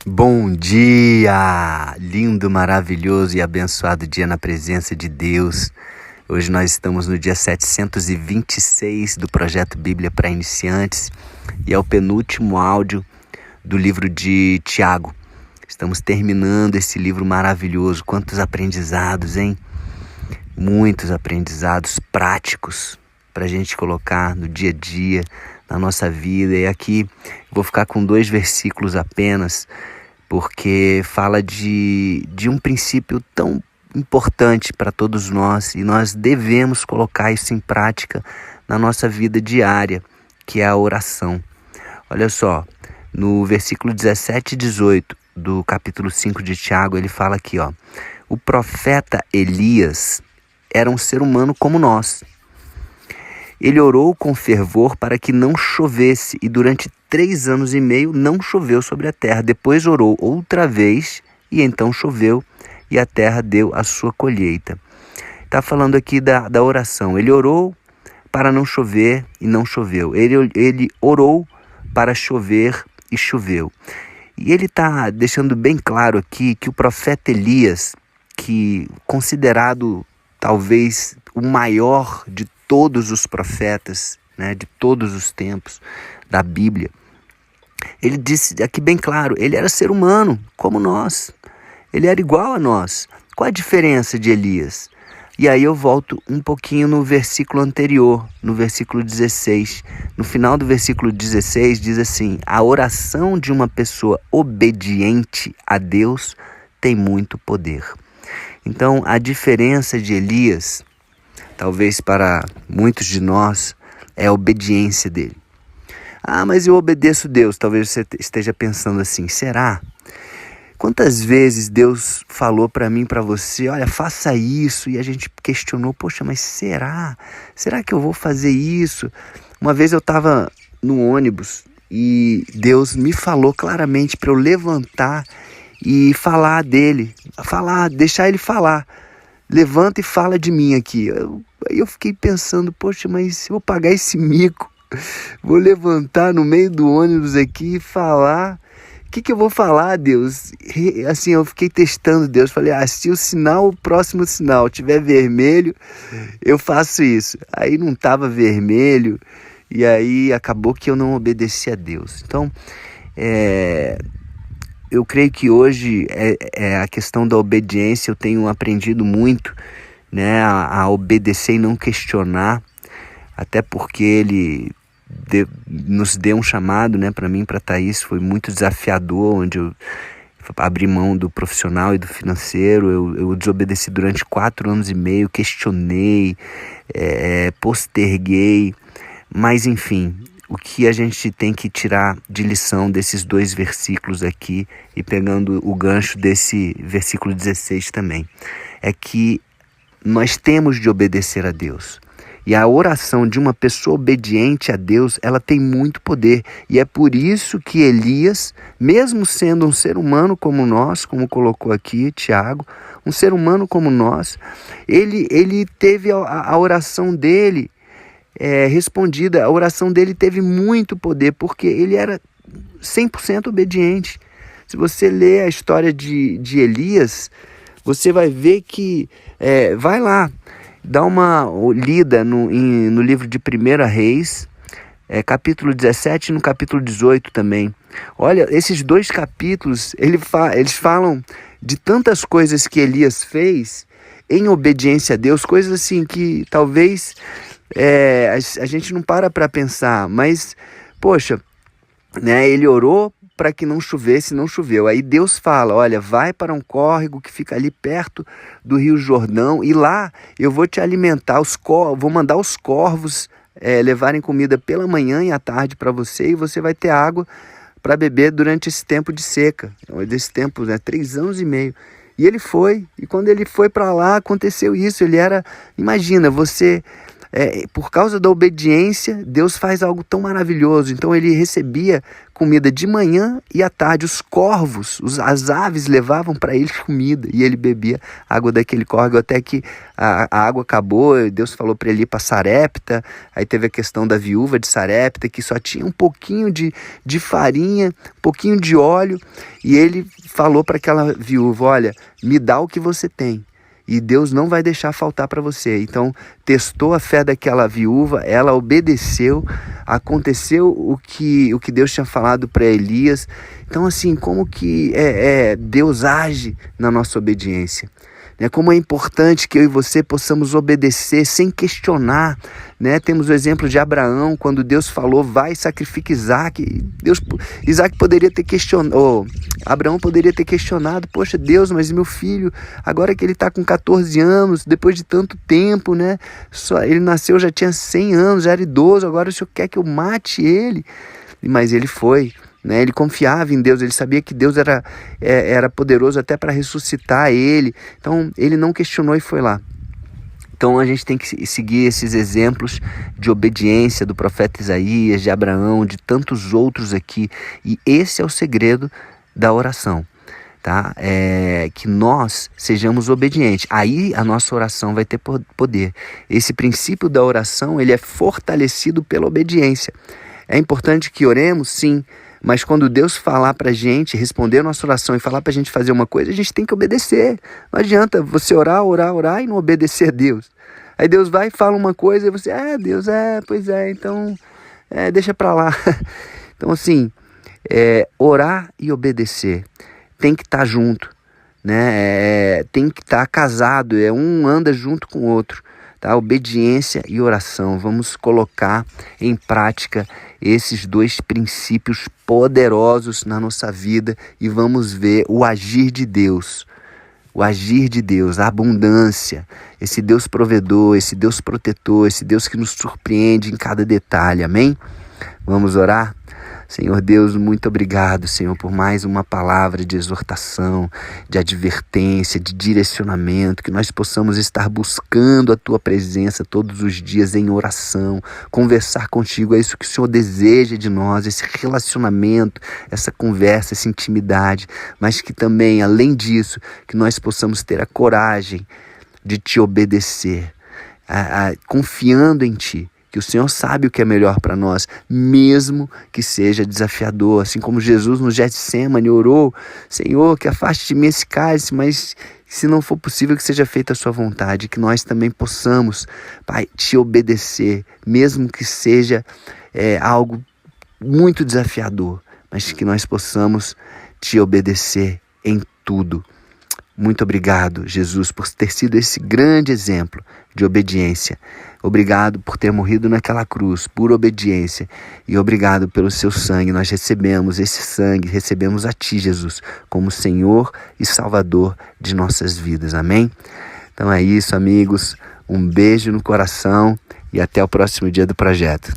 Bom dia! Lindo, maravilhoso e abençoado dia na presença de Deus. Hoje nós estamos no dia 726 do Projeto Bíblia para Iniciantes e é o penúltimo áudio do livro de Tiago. Estamos terminando esse livro maravilhoso. Quantos aprendizados, hein? Muitos aprendizados práticos para a gente colocar no dia a dia, na nossa vida. E aqui vou ficar com 2 versículos apenas, porque fala de um princípio tão importante para todos nós e nós devemos colocar isso em prática na nossa vida diária, que é a oração. Olha só, no versículo 17 e 18 do capítulo 5 de Tiago, ele fala aqui, ó: o profeta Elias era um ser humano como nós. Ele orou com fervor para que não chovesse e durante 3 anos e meio não choveu sobre a terra. Depois orou outra vez e então choveu e a terra deu a sua colheita. Está falando aqui da oração. Ele orou para não chover e não choveu. Ele orou para chover e choveu. E ele está deixando bem claro aqui que o profeta Elias, que considerado talvez o maior de todos os profetas, né, de todos os tempos da Bíblia, ele disse aqui bem claro, ele era ser humano como nós, ele era igual a nós. Qual a diferença de Elias? E aí eu volto um pouquinho no versículo anterior, no versículo 16. No final do versículo 16 diz assim: a oração de uma pessoa obediente a Deus tem muito poder. Então a diferença de Elias, talvez para muitos de nós, é a obediência dele. Ah, mas eu obedeço Deus. Talvez você esteja pensando assim, será? Quantas vezes Deus falou para mim, para você, olha, faça isso, e a gente questionou, poxa, mas será? Será que eu vou fazer isso? Uma vez eu estava no ônibus e Deus me falou claramente para eu levantar e falar dele, deixar ele falar. Levanta e fala de mim aqui. Aí eu fiquei pensando, poxa, mas se eu vou pagar esse mico, vou levantar no meio do ônibus aqui e falar, o que eu vou falar, Deus? Assim, eu fiquei testando Deus, falei, se o próximo sinal tiver vermelho, eu faço isso. Aí não estava vermelho, e aí acabou que eu não obedeci a Deus. Então, eu creio que hoje a questão da obediência eu tenho aprendido muito, né, a obedecer e não questionar, até porque ele nos deu um chamado, né, para mim, para Thaís, foi muito desafiador, onde eu abri mão do profissional e do financeiro, eu desobedeci durante 4 anos e meio, questionei, posterguei, mas enfim, o que a gente tem que tirar de lição desses 2 versículos aqui, e pegando o gancho desse versículo 16 também, é que nós temos de obedecer a Deus. E a oração de uma pessoa obediente a Deus, ela tem muito poder. E é por isso que Elias, mesmo sendo um ser humano como nós, como colocou aqui Tiago, um ser humano como nós, ele teve a oração dele respondida. A oração dele teve muito poder, porque ele era 100% obediente. Se você ler a história de Elias, você vai ver que, vai lá, dá uma lida no livro de 1 Reis, capítulo 17 e no capítulo 18 também. Olha, esses 2 capítulos, eles falam de tantas coisas que Elias fez em obediência a Deus, coisas assim que talvez a gente não para pensar, mas, poxa, né, ele orou para que não chovesse, não choveu. Aí Deus fala, olha, vai para um córrego que fica ali perto do Rio Jordão e lá eu vou te alimentar, vou mandar os corvos levarem comida pela manhã e à tarde para você, e você vai ter água para beber durante esse tempo de seca, desse tempo, 3 anos e meio. E ele foi, e quando ele foi para lá, aconteceu isso. Imagina, você por causa da obediência, Deus faz algo tão maravilhoso. Então ele recebia comida de manhã e à tarde. Os corvos, as aves levavam para ele comida e ele bebia água daquele córrego até que a água acabou. Deus falou para ele ir para Sarepta. Aí teve a questão da viúva de Sarepta, que só tinha um pouquinho de farinha, um pouquinho de óleo, e ele falou para aquela viúva: olha, me dá o que você tem, e Deus não vai deixar faltar para você. Então, testou a fé daquela viúva, ela obedeceu, aconteceu o que Deus tinha falado para Elias. Então, assim, como que Deus age na nossa obediência. Como é importante que eu e você possamos obedecer sem questionar. Temos o exemplo de Abraão, quando Deus falou, vai, sacrifica Isaac. Isaac poderia ter questionado, Abraão poderia ter questionado: poxa, Deus, mas meu filho, agora que ele está com 14 anos, depois de tanto tempo, ele nasceu, já tinha 100 anos, já era idoso, agora o senhor quer que eu mate ele? Mas ele foi. Ele confiava em Deus, ele sabia que Deus era poderoso até para ressuscitar ele. Então ele não questionou e foi lá. Então a gente tem que seguir esses exemplos de obediência do profeta Isaías, de Abraão, de tantos outros aqui. E esse é o segredo da oração, tá? Que nós sejamos obedientes. Aí a nossa oração vai ter poder. Esse princípio da oração, ele é fortalecido pela obediência. É importante que oremos, sim. Mas quando Deus falar pra gente, responder a nossa oração e falar pra gente fazer uma coisa, a gente tem que obedecer. Não adianta você orar e não obedecer a Deus. Aí Deus vai e fala uma coisa e você, Deus, pois é, então deixa pra lá. Então assim, orar e obedecer tem que estar junto, tem que estar casado, um anda junto com o outro. Tá? Obediência e oração. Vamos colocar em prática esses dois princípios poderosos na nossa vida e vamos ver o agir de Deus. O agir de Deus, a abundância, esse Deus provedor, esse Deus protetor, esse Deus que nos surpreende em cada detalhe. Amém? Vamos orar? Senhor Deus, muito obrigado, Senhor, por mais uma palavra de exortação, de advertência, de direcionamento, que nós possamos estar buscando a Tua presença todos os dias em oração, conversar contigo, é isso que o Senhor deseja de nós, esse relacionamento, essa conversa, essa intimidade, mas que também, além disso, que nós possamos ter a coragem de Te obedecer, confiando em Ti, que o Senhor sabe o que é melhor para nós, mesmo que seja desafiador. Assim como Jesus no Getsemane orou: Senhor, que afaste de mim esse cálice, mas se não for possível, que seja feita a sua vontade. Que nós também possamos, Pai, Te obedecer, mesmo que seja algo muito desafiador, mas que nós possamos Te obedecer em tudo. Muito obrigado, Jesus, por ter sido esse grande exemplo de obediência. Obrigado por ter morrido naquela cruz, por obediência. E obrigado pelo Seu sangue. Nós recebemos esse sangue, recebemos a Ti, Jesus, como Senhor e Salvador de nossas vidas. Amém? Então é isso, amigos. Um beijo no coração e até o próximo dia do projeto.